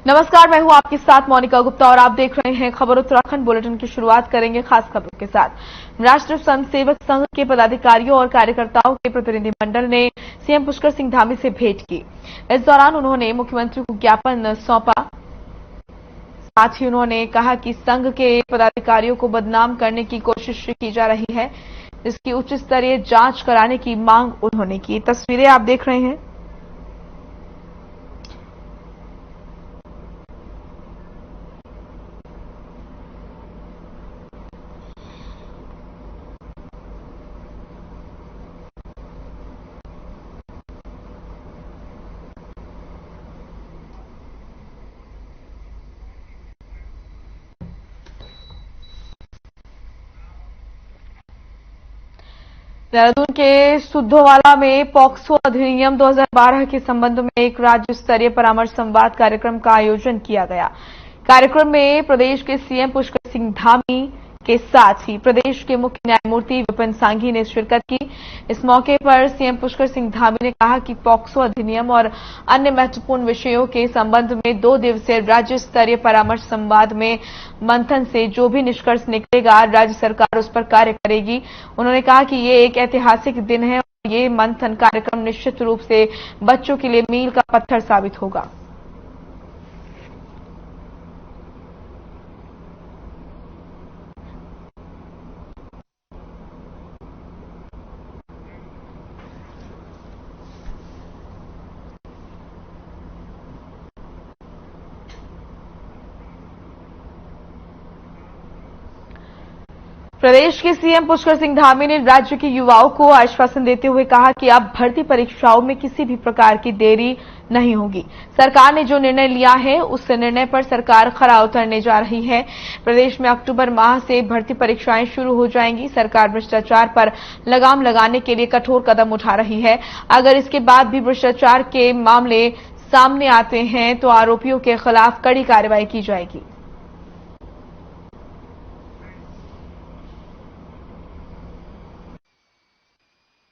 नमस्कार, मैं हूं आपके साथ मोनिका गुप्ता और आप देख रहे हैं खबर उत्तराखंड। बुलेटिन की शुरुआत करेंगे खास खबरों के साथ। राष्ट्रीय स्वयंसेवक संघ के पदाधिकारियों और कार्यकर्ताओं के प्रतिनिधिमंडल ने सीएम पुष्कर सिंह धामी से भेंट की। इस दौरान उन्होंने मुख्यमंत्री को ज्ञापन सौंपा। साथ ही उन्होंने कहा कि संघ के पदाधिकारियों को बदनाम करने की कोशिश की जा रही है, जिसकी उच्च स्तरीय जांच कराने की मांग उन्होंने की। तस्वीरें आप देख रहे हैं। देहरादून के सुद्धोवाला में पॉक्सो अधिनियम 2012 के संबंध में एक राज्य स्तरीय परामर्श संवाद कार्यक्रम का आयोजन किया गया। कार्यक्रम में प्रदेश के सीएम पुष्कर सिंह धामी के साथ ही प्रदेश के मुख्य न्यायमूर्ति विपिन सांघी ने शिरकत की। इस मौके पर सीएम पुष्कर सिंह धामी ने कहा कि पॉक्सो अधिनियम और अन्य महत्वपूर्ण विषयों के संबंध में 2 दिवसीय राज्य स्तरीय परामर्श संवाद में मंथन से जो भी निष्कर्ष निकलेगा, राज्य सरकार उस पर कार्य करेगी। उन्होंने कहा कि ये एक ऐतिहासिक दिन है और ये मंथन कार्यक्रम निश्चित रूप से बच्चों के लिए मील का पत्थर साबित होगा। प्रदेश के सीएम पुष्कर सिंह धामी ने राज्य के युवाओं को आश्वासन देते हुए कहा कि अब भर्ती परीक्षाओं में किसी भी प्रकार की देरी नहीं होगी। सरकार ने जो निर्णय लिया है उस निर्णय पर सरकार खरा उतरने जा रही है। प्रदेश में अक्टूबर माह से भर्ती परीक्षाएं शुरू हो जाएंगी। सरकार भ्रष्टाचार पर लगाम लगाने के लिए कठोर कदम उठा रही है। अगर इसके बाद भी भ्रष्टाचार के मामले सामने आते हैं तो आरोपियों के खिलाफ कड़ी कार्रवाई की जाएगी।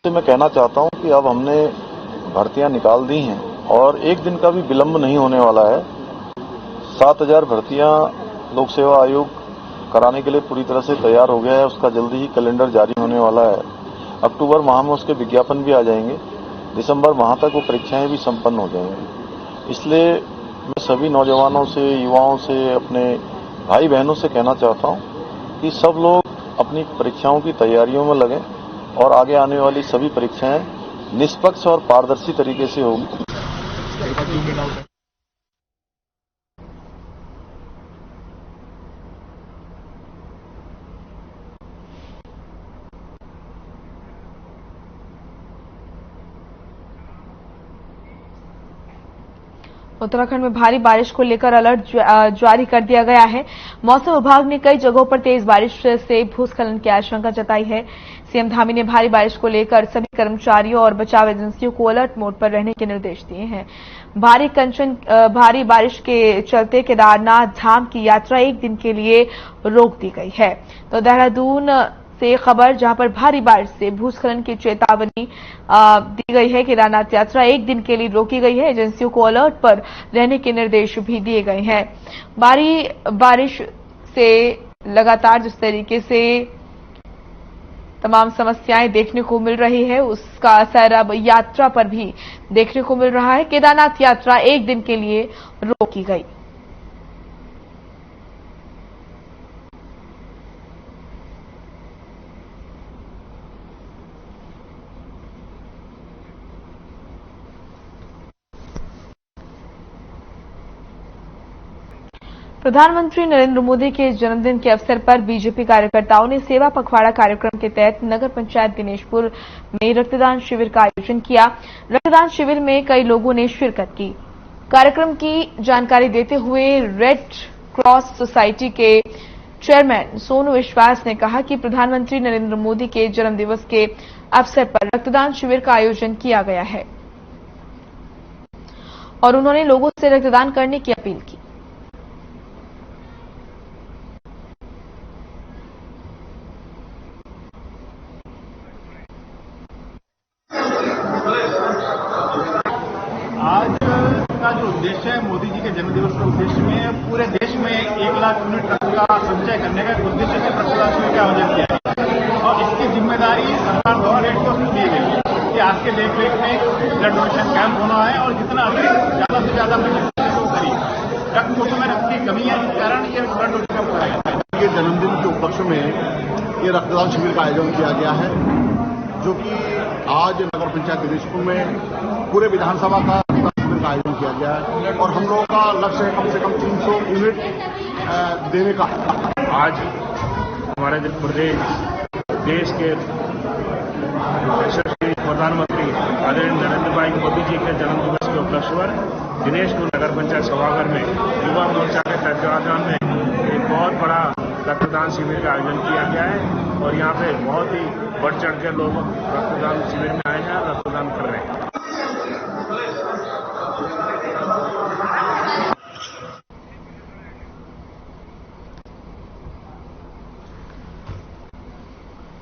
मैं कहना चाहता हूं कि अब हमने भर्तियां निकाल दी हैं और एक दिन का भी विलंब नहीं होने वाला है। 7000 भर्तियां लोक सेवा आयोग कराने के लिए पूरी तरह से तैयार हो गया है। उसका जल्दी ही कैलेंडर जारी होने वाला है। अक्टूबर माह में उसके विज्ञापन भी आ जाएंगे। दिसंबर माह तक वो परीक्षाएं भी संपन्न हो जाएंगी। इसलिए मैं सभी नौजवानों से, युवाओं से, अपने भाई बहनों से कहना चाहता हूं कि सब लोग अपनी परीक्षाओं की तैयारियों में लगें और आगे आने वाली सभी परीक्षाएं निष्पक्ष और पारदर्शी तरीके से होगी। उत्तराखंड में भारी बारिश को लेकर अलर्ट जारी कर दिया गया है। मौसम विभाग ने कई जगहों पर तेज बारिश से भूस्खलन की आशंका जताई है। सीएम धामी ने भारी बारिश को लेकर सभी कर्मचारियों और बचाव एजेंसियों को अलर्ट मोड पर रहने के निर्देश दिए हैं। भारी बारिश के चलते केदारनाथ धाम की यात्रा एक दिन के लिए रोक दी गई है। तो देहरादून से खबर, जहां पर भारी बारिश से भूस्खलन की चेतावनी दी गई है। केदारनाथ यात्रा एक दिन के लिए रोकी गई है। एजेंसियों को अलर्ट पर रहने के निर्देश भी दिए गए हैं। भारी बारिश से लगातार जिस तरीके से तमाम समस्याएं देखने को मिल रही है, उसका असर अब यात्रा पर भी देखने को मिल रहा है। केदारनाथ यात्रा एक दिन के लिए रोकी गई। प्रधानमंत्री नरेंद्र मोदी के जन्मदिन के अवसर पर बीजेपी कार्यकर्ताओं ने सेवा पखवाड़ा कार्यक्रम के तहत नगर पंचायत दिनेशपुर में रक्तदान शिविर का आयोजन किया। रक्तदान शिविर में कई लोगों ने शिरकत की। कार्यक्रम की जानकारी देते हुए रेड क्रॉस सोसाइटी के चेयरमैन सोनू विश्वास ने कहा कि प्रधानमंत्री नरेंद्र मोदी के जन्मदिवस के अवसर पर रक्तदान शिविर का आयोजन किया गया है और उन्होंने लोगों से रक्तदान करने की अपील की। आज का जो उद्देश्य उद्देश्य है मोदी जी के जन्मदिवस के उद्देश्य में पूरे देश में 1 लाख यूनिट रक्त का संचय करने का उद्देश्य से रक्तदान शिविर का आयोजन किया है और इसकी जिम्मेदारी सरकार द्वारा रेड क्रॉस को दी गई है कि आपके देखरेख में ब्लड डोनेशन कैंप होना है और जितना अधिक ज्यादा से ज्यादा को करिए। रक्त कोषों में रक्त की कमी है, इस कारण ये ब्लड डोनेशन कैंप कराया गया है। ये जन्मदिन के उपलक्ष्य में ये रक्तदान शिविर का आयोजन किया गया है, जो कि आज नगर पंचायत दिनेशपुर में पूरे विधानसभा का रक्तदान शिविर का आयोजन किया गया है और हम लोगों का लक्ष्य है कम से कम 300 यूनिट देने का। आज हमारे प्रदेश देश के यशस्वी प्रधानमंत्री आदरणीय नरेंद्र भाई मोदी जी के जन्मदिवस के उपलक्ष्य पर दिनेशपुर नगर पंचायत सभागार में युवा मोर्चा के तत्वावधान में एक बहुत बड़ा रक्तदान शिविर का आयोजन किया गया है और यहाँ पे बहुत ही बढ़ चढ़ के लोग रक्तदान शिविर में आए हैं और रक्तदान कर रहे हैं।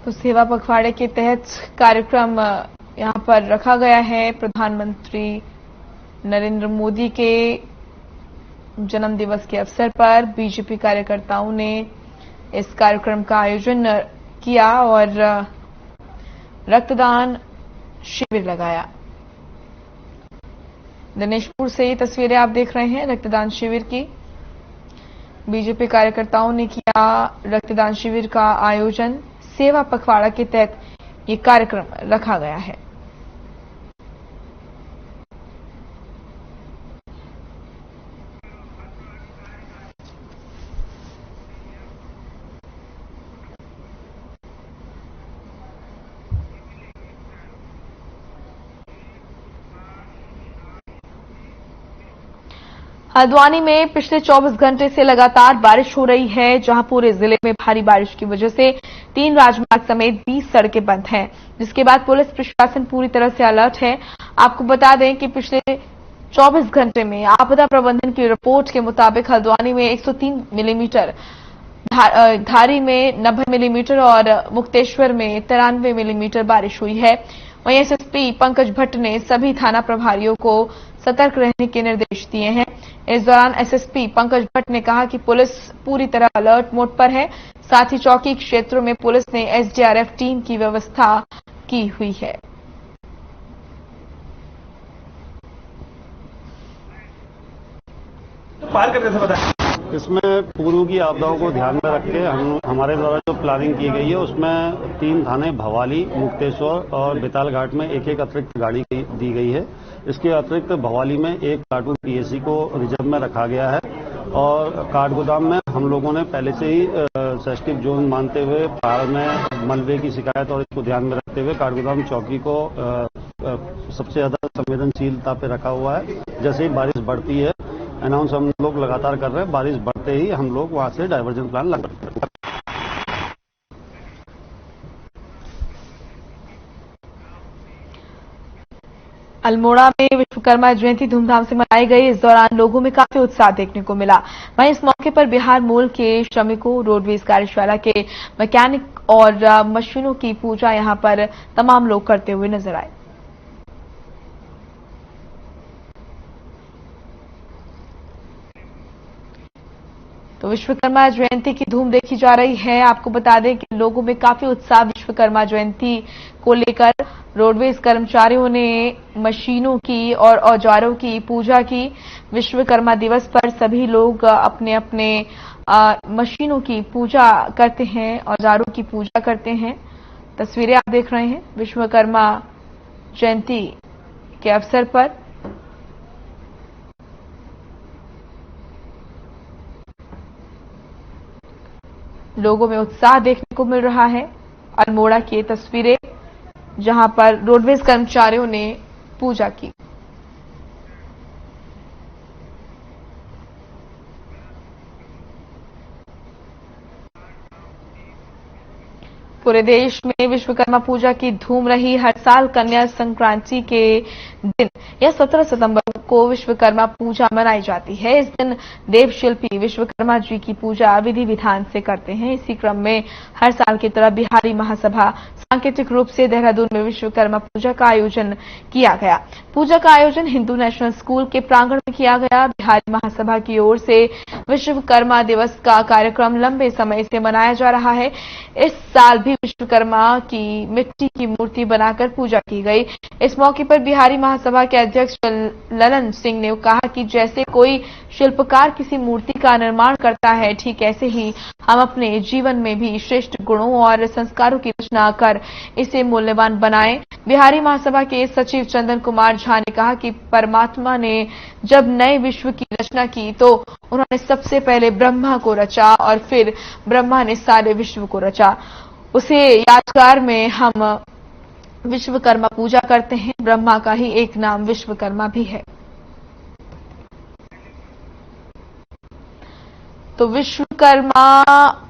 तो सेवा पखवाड़े के तहत कार्यक्रम यहां पर रखा गया है। प्रधानमंत्री नरेंद्र मोदी के जन्मदिवस के अवसर पर बीजेपी कार्यकर्ताओं ने इस कार्यक्रम का आयोजन किया और रक्तदान शिविर लगाया। दिनेशपुर से ये तस्वीरें आप देख रहे हैं रक्तदान शिविर की। बीजेपी कार्यकर्ताओं ने किया रक्तदान शिविर का आयोजन। सेवा पखवाड़ा के तहत ये कार्यक्रम रखा गया है। हल्द्वानी में पिछले 24 घंटे से लगातार बारिश हो रही है, जहां पूरे जिले में भारी बारिश की वजह से 3 राजमार्ग समेत 20 सड़कें बंद हैं, जिसके बाद पुलिस प्रशासन पूरी तरह से अलर्ट है। आपको बता दें कि पिछले 24 घंटे में आपदा प्रबंधन की रिपोर्ट के मुताबिक हल्द्वानी में 103 मिलीमीटर, धारी में 90 मिलीमीटर और मुक्तेश्वर में 93 मिलीमीटर बारिश हुई है। वहीं एसएसपी पंकज भट्ट ने सभी थाना प्रभारियों को सतर्क रहने के निर्देश दिए हैं। इस दौरान एसएसपी पंकज भट्ट ने कहा कि पुलिस पूरी तरह अलर्ट मोड पर है, साथ ही चौकी क्षेत्रों में पुलिस ने एसडीआरएफ टीम की व्यवस्था की हुई है। पार करने से बताएं। इसमें पूर्व की आपदाओं को ध्यान में रख के हमारे द्वारा जो प्लानिंग की गई है उसमें 3 थाने भवाली, मुक्तेश्वर और बेताल घाट में एक अतिरिक्त गाड़ी दी गई है। इसके अतिरिक्त भवाली में 1 प्लाटून पीएसी को रिजर्व में रखा गया है और काठगोदाम में हम लोगों ने पहले से ही सेंसिटिव जोन मानते हुए पहाड़ में मलबे की शिकायत और इसको ध्यान में रखते हुए काठगोदाम चौकी को सबसे ज्यादा संवेदनशीलता पे रखा हुआ है। जैसे ही बारिश बढ़ती है, अनाउंस हम लोग लगातार कर रहे हैं, बारिश बढ़ते ही हम लोग वहां से डाइवर्जन प्लान लगा रहे हैं। अल्मोड़ा में विश्वकर्मा जयंती धूमधाम से मनाई गई। इस दौरान लोगों में काफी उत्साह देखने को मिला। वहीं इस मौके पर बिहार मूल के श्रमिकों, रोडवेज कार्यशाला के मैकेनिक और मशीनों की पूजा यहां पर तमाम लोग करते हुए नजर आए। तो विश्वकर्मा जयंती की धूम देखी जा रही है। आपको बता दें कि लोगों में काफी उत्साह विश्वकर्मा जयंती को लेकर। रोडवेज कर्मचारियों ने मशीनों की और औजारों की पूजा की। विश्वकर्मा दिवस पर सभी लोग अपने अपने मशीनों की पूजा करते हैं, औजारों की पूजा करते हैं। तस्वीरें आप देख रहे हैं विश्वकर्मा जयंती के अवसर पर। लोगों में उत्साह देखने को मिल रहा है। अल्मोड़ा की तस्वीरें जहां पर रोडवेज कर्मचारियों ने पूजा की। पूरे देश में विश्वकर्मा पूजा की धूम रही। हर साल कन्या संक्रांति के दिन या 17 सितंबर को विश्वकर्मा पूजा मनाई जाती है। इस दिन देवशिल्पी विश्वकर्मा जी की पूजा विधि विधान से करते हैं। इसी क्रम में हर साल की तरह बिहारी महासभा सांकेतिक रूप से देहरादून में विश्वकर्मा पूजा का आयोजन किया गया। पूजा का आयोजन हिंदू नेशनल स्कूल के प्रांगण में किया गया। बिहारी महासभा की ओर से विश्वकर्मा दिवस का कार्यक्रम लंबे समय से मनाया जा रहा है। इस साल भी विश्वकर्मा की मिट्टी की मूर्ति बनाकर पूजा की गई। इस मौके पर बिहारी महासभा के अध्यक्ष ललन सिंह ने कहा कि जैसे कोई शिल्पकार किसी मूर्ति का निर्माण करता है, ठीक ऐसे ही हम अपने जीवन में भी श्रेष्ठ गुणों और संस्कारों की रचना कर इसे मूल्यवान बनाएं। बिहारी महासभा के सचिव चंदन कुमार झा ने कहा कि परमात्मा ने जब नए विश्व की रचना की तो उन्होंने सबसे पहले ब्रह्मा को रचा और फिर ब्रह्मा ने सारे विश्व को रचा। उसे यादगार में हम विश्वकर्मा पूजा करते हैं। ब्रह्मा का ही एक नाम विश्वकर्मा भी है। तो विश्वकर्मा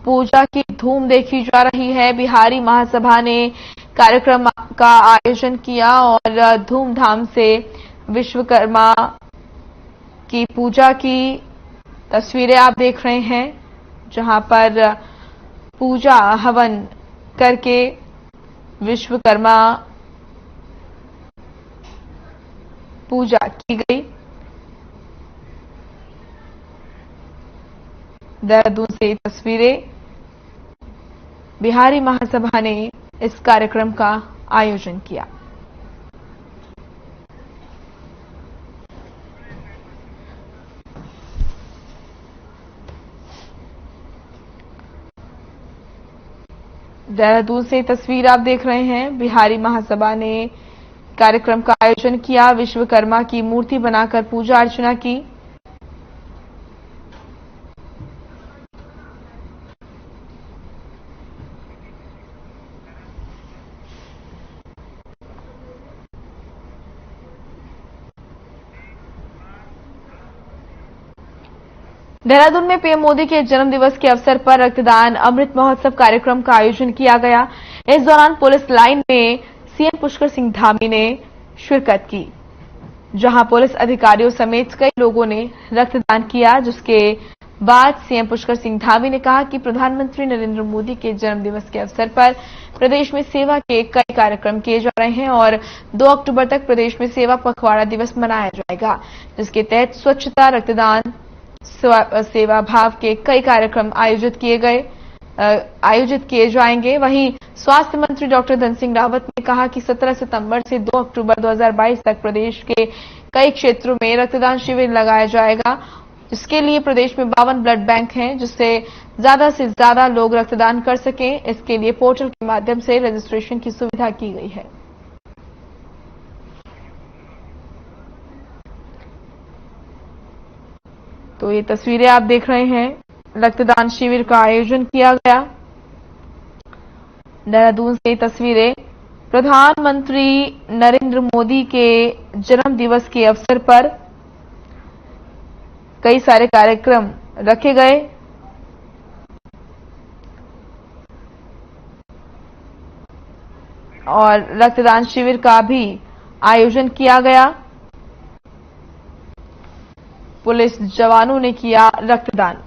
पूजा की धूम देखी जा रही है। बिहारी महासभा ने कार्यक्रम का आयोजन किया और धूमधाम से विश्वकर्मा की पूजा की तस्वीरें आप देख रहे हैं, जहां पर पूजा हवन करके विश्वकर्मा पूजा की गई। देहरादून से तस्वीरें। बिहारी महासभा ने इस कार्यक्रम का आयोजन किया। देहरादून से तस्वीर आप देख रहे हैं। बिहारी महासभा ने कार्यक्रम का आयोजन किया। विश्वकर्मा की मूर्ति बनाकर पूजा अर्चना की। देहरादून में पीएम मोदी के जन्म दिवस के अवसर पर रक्तदान अमृत महोत्सव कार्यक्रम का आयोजन किया गया। इस दौरान पुलिस लाइन में सीएम पुष्कर सिंह धामी ने शिरकत की, जहां पुलिस अधिकारियों समेत कई लोगों ने रक्तदान किया। जिसके बाद सीएम पुष्कर सिंह धामी ने कहा कि प्रधानमंत्री नरेंद्र मोदी के जन्म दिवस के अवसर पर प्रदेश में सेवा के कई कार्यक्रम किए जा रहे हैं और 2 अक्टूबर तक प्रदेश में सेवा पखवाड़ा दिवस मनाया जाएगा, जिसके तहत स्वच्छता, रक्तदान, सेवा भाव के कई कार्यक्रम आयोजित किए जाएंगे। वहीं स्वास्थ्य मंत्री डॉक्टर धन सिंह रावत ने कहा कि 17 सितंबर से 2 अक्टूबर 2022 तक प्रदेश के कई क्षेत्रों में रक्तदान शिविर लगाया जाएगा, जिसके लिए प्रदेश में 52 ब्लड बैंक हैं, जिससे ज्यादा से ज्यादा लोग रक्तदान कर सकें। इसके लिए पोर्टल के माध्यम से रजिस्ट्रेशन की सुविधा की गई है। तो ये तस्वीरें आप देख रहे हैं। रक्तदान शिविर का आयोजन किया गया। देहरादून से तस्वीरें। प्रधानमंत्री नरेंद्र मोदी के जन्म दिवस के अवसर पर कई सारे कार्यक्रम रखे गए। और रक्तदान शिविर का भी आयोजन किया गया। पुलिस जवानों ने किया रक्तदान।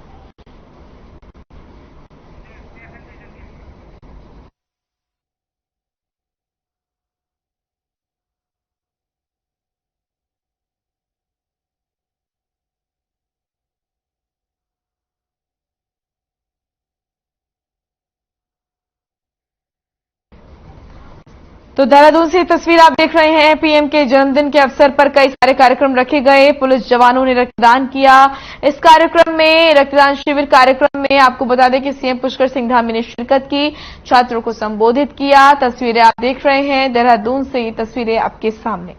तो देहरादून से तस्वीर आप देख रहे हैं। पीएम के जन्मदिन के अवसर पर कई सारे कार्यक्रम रखे गए। पुलिस जवानों ने रक्तदान किया। इस कार्यक्रम में, रक्तदान शिविर कार्यक्रम में आपको बता दें कि सीएम पुष्कर सिंह धामी ने शिरकत की, छात्रों को संबोधित किया। तस्वीरें आप देख रहे हैं। देहरादून से ये तस्वीरें आपके सामने।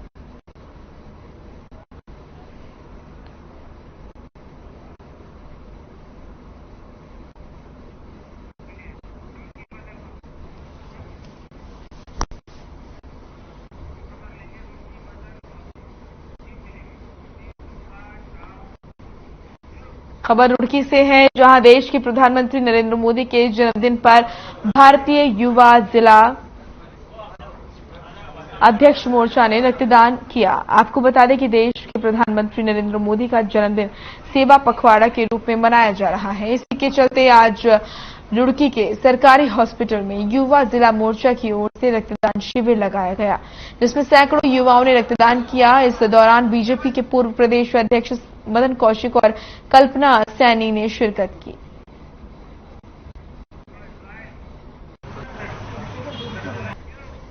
खबर रुड़की से है, जहां देश के प्रधानमंत्री नरेंद्र मोदी के जन्मदिन पर भारतीय युवा जिला अध्यक्ष मोर्चा ने रक्तदान किया। आपको बता दें कि देश के प्रधानमंत्री नरेंद्र मोदी का जन्मदिन सेवा पखवाड़ा के रूप में मनाया जा रहा है। इसी के चलते आज रुड़की के सरकारी हॉस्पिटल में युवा जिला मोर्चा की ओर से रक्तदान शिविर लगाया गया, जिसमें सैकड़ों युवाओं ने रक्तदान किया। इस दौरान बीजेपी के पूर्व प्रदेश अध्यक्ष मदन कौशिक और कल्पना सैनी ने शिरकत की।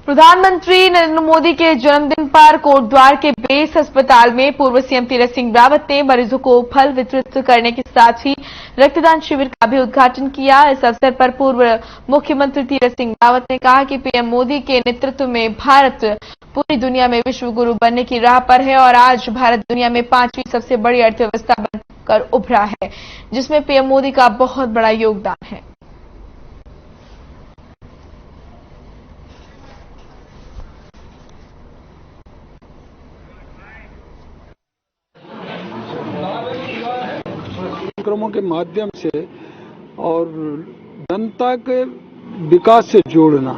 प्रधानमंत्री नरेंद्र मोदी के जन्मदिन पर कोटद्वार के बेस अस्पताल में पूर्व सीएम तीरथ सिंह रावत ने मरीजों को फल वितरित करने के साथ ही रक्तदान शिविर का भी उद्घाटन किया। इस अवसर पर पूर्व मुख्यमंत्री तीरथ सिंह रावत ने कहा कि पीएम मोदी के नेतृत्व में भारत पूरी दुनिया में विश्व गुरु बनने की राह पर है और आज भारत दुनिया में 5वीं सबसे बड़ी अर्थव्यवस्था बनकर उभरा है, जिसमें पीएम मोदी का बहुत बड़ा योगदान है। कार्यक्रमों के माध्यम से और जनता के विकास से जोड़ना,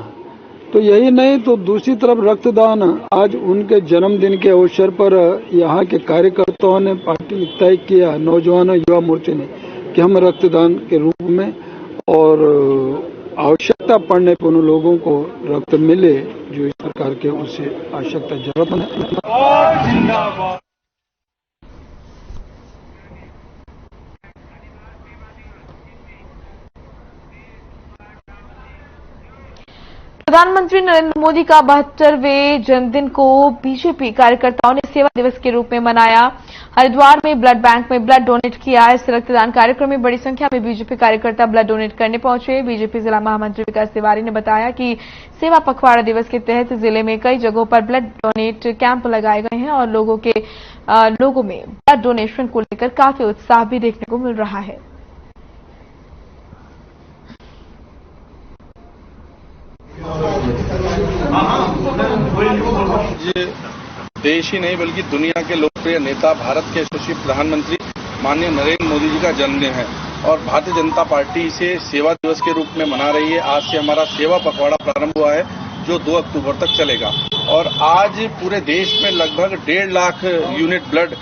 तो यही नहीं तो दूसरी तरफ रक्तदान आज उनके जन्मदिन के अवसर पर यहाँ के कार्यकर्ताओं ने पार्टी तय किया, नौजवान युवा मोर्चे ने, कि हम रक्तदान के रूप में और आवश्यकता पड़ने पर उन लोगों को रक्त मिले जो इस प्रकार के उसे आवश्यकता जरूरत है। प्रधानमंत्री नरेंद्र मोदी का 72वें जन्मदिन को बीजेपी कार्यकर्ताओं ने सेवा दिवस के रूप में मनाया। हरिद्वार में ब्लड बैंक में ब्लड डोनेट किया। इस रक्तदान कार्यक्रम में बड़ी संख्या में बीजेपी कार्यकर्ता ब्लड डोनेट करने पहुंचे। बीजेपी जिला महामंत्री विकास तिवारी ने बताया कि सेवा पखवाड़ा दिवस के तहत जिले में कई जगहों पर ब्लड डोनेट कैंप लगाए गए हैं और लोगों में ब्लड डोनेशन को लेकर काफी उत्साह भी देखने को मिल रहा है। ये देश ही नहीं बल्कि दुनिया के लोकप्रिय नेता भारत के यशस्वी प्रधानमंत्री माननीय नरेंद्र मोदी जी का जन्मदिन है और भारतीय जनता पार्टी इसे सेवा दिवस के रूप में मना रही है। आज से हमारा सेवा पखवाड़ा प्रारंभ हुआ है जो 2 अक्टूबर तक चलेगा और आज पूरे देश में लगभग 1.5 लाख यूनिट ब्लड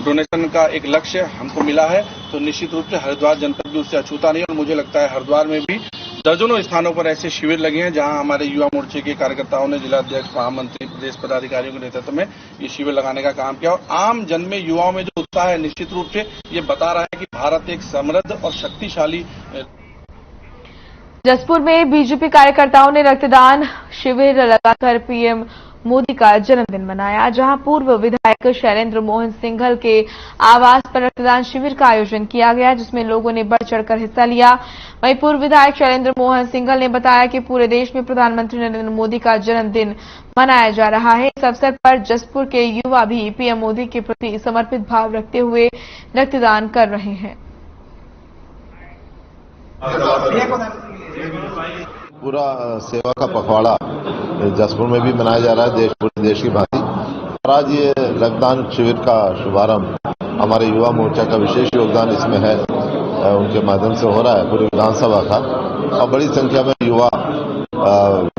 डोनेशन का एक लक्ष्य हमको मिला है। तो निश्चित रूप से हरिद्वार जनपद भी उससे अछूता नहीं और मुझे लगता है हरिद्वार में भी दर्जनों स्थानों पर ऐसे शिविर लगे हैं जहां हमारे युवा मोर्चे के कार्यकर्ताओं ने जिलाध्यक्ष, महामंत्री, प्रदेश पदाधिकारियों के नेतृत्व में ये शिविर लगाने का काम किया और आम जन में, युवाओं में जो उत्साह है निश्चित रूप से ये बता रहा है कि भारत एक समृद्ध और शक्तिशाली। जसपुर में बीजेपी कार्यकर्ताओं ने रक्तदान शिविर लगाकर पीएम मोदी का जन्मदिन मनाया, जहां पूर्व विधायक शैलेंद्र मोहन सिंघल के आवास पर रक्तदान शिविर का आयोजन किया गया, जिसमें लोगों ने बढ़ चढ़कर हिस्सा लिया। वहीं पूर्व विधायक शैलेंद्र मोहन सिंघल ने बताया कि पूरे देश में प्रधानमंत्री नरेंद्र मोदी का जन्मदिन मनाया जा रहा है। इस अवसर पर जसपुर के युवा भी पीएम मोदी के प्रति समर्पित भाव रखते हुए रक्तदान कर रहे हैं। पूरा सेवा का पखवाड़ा जसपुर में भी मनाया जा रहा है पूरे देश की भांति और आज ये रक्तदान शिविर का शुभारंभ हमारे युवा मोर्चा का विशेष योगदान इसमें है, उनके माध्यम से हो रहा है पूरी विधानसभा का और बड़ी संख्या में युवा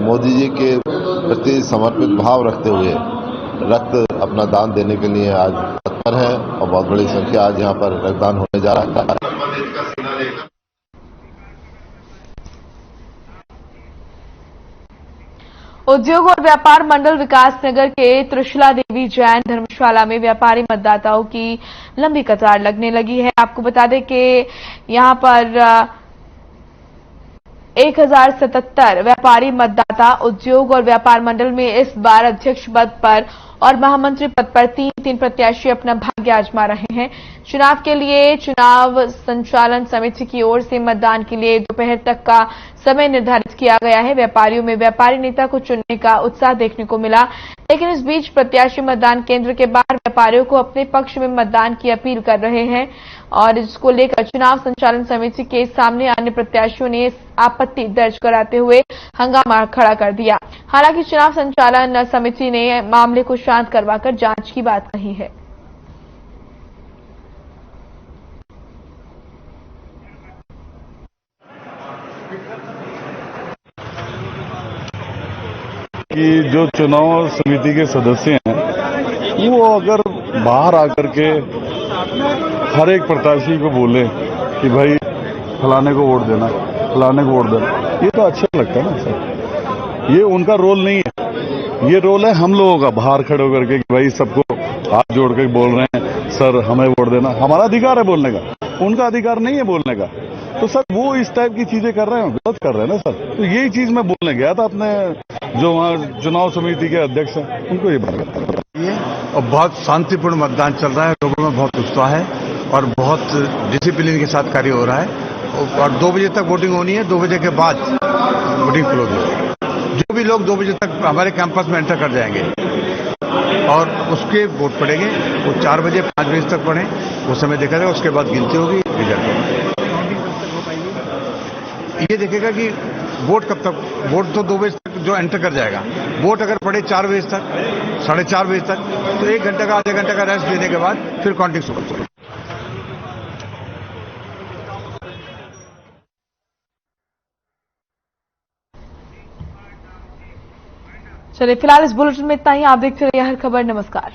मोदी जी के प्रति समर्पित भाव रखते हुए रक्त अपना दान देने के लिए आज तत्पर है और बहुत बड़ी संख्या आज यहाँ पर रक्तदान होने जा रहा है। उद्योग और व्यापार मंडल विकास नगर के त्रिशला देवी जैन धर्मशाला में व्यापारी मतदाताओं की लंबी कतार लगने लगी है। आपको बता दें कि यहां पर 1077 व्यापारी मतदाता उद्योग और व्यापार मंडल में इस बार अध्यक्ष पद पर और महामंत्री पद पर 3 प्रत्याशी अपना भाग्य आजमा रहे हैं। चुनाव के लिए चुनाव संचालन समिति की ओर से मतदान के लिए दोपहर तक का समय निर्धारित किया गया है। व्यापारियों में व्यापारी नेता को चुनने का उत्साह देखने को मिला, लेकिन इस बीच प्रत्याशी मतदान केंद्र के बाहर व्यापारियों को अपने पक्ष में मतदान की अपील कर रहे हैं और इसको लेकर चुनाव संचालन समिति के सामने अन्य प्रत्याशियों ने आपत्ति दर्ज कराते हुए हंगामा खड़ा कर दिया। हालांकि चुनाव संचालन समिति ने मामले को शांत करवाकर जांच की बात कही है। कि जो चुनाव समिति के सदस्य हैं वो अगर बाहर आकर के हर एक प्रत्याशी को बोले कि भाई फलाने को वोट देना, फलाने को वोट देना, ये तो अच्छा लगता है ना सर। ये उनका रोल नहीं है, ये रोल है हम लोगों का, बाहर खड़े होकर के भाई सबको हाथ जोड़ के बोल रहे हैं सर हमें वोट देना। हमारा अधिकार है बोलने का, उनका अधिकार नहीं है बोलने का। तो सर वो इस टाइप की चीजें कर रहे हैं, गलत कर रहे हैं ना सर। तो यही चीज मैं बोलने गया था अपने जो वहाँ चुनाव समिति के अध्यक्ष हैं उनको ये बात। और बहुत शांतिपूर्ण मतदान चल रहा है, लोगों में बहुत उत्साह है और बहुत डिसिप्लिन के साथ कार्य हो रहा है। और 2 बजे तक वोटिंग होनी है, 2 बजे के बाद वोटिंग क्लोज होगी। जो भी लोग 2 बजे तक हमारे कैंपस में एंटर कर जाएंगे और उसके वोट पड़ेंगे, वो 4 बजे 5 बजे तक पड़े, उस समय देखा जाएगा, उसके बाद गिनती होगी, रिजल्ट होगा। ये देखेगा कि वोट कब तक, वोट तो 2 बजे तक जो एंटर कर जाएगा, वोट अगर पड़े 4 बजे तक, 4:30 बजे तक, तो 1 घंटे का, आधे घंटे का रेस्ट देने के बाद फिर काउंटिंग शुरू होगी। चलिए फिलहाल इस बुलेटिन में इतना ही। आप देखते रहिए हर खबर। नमस्कार।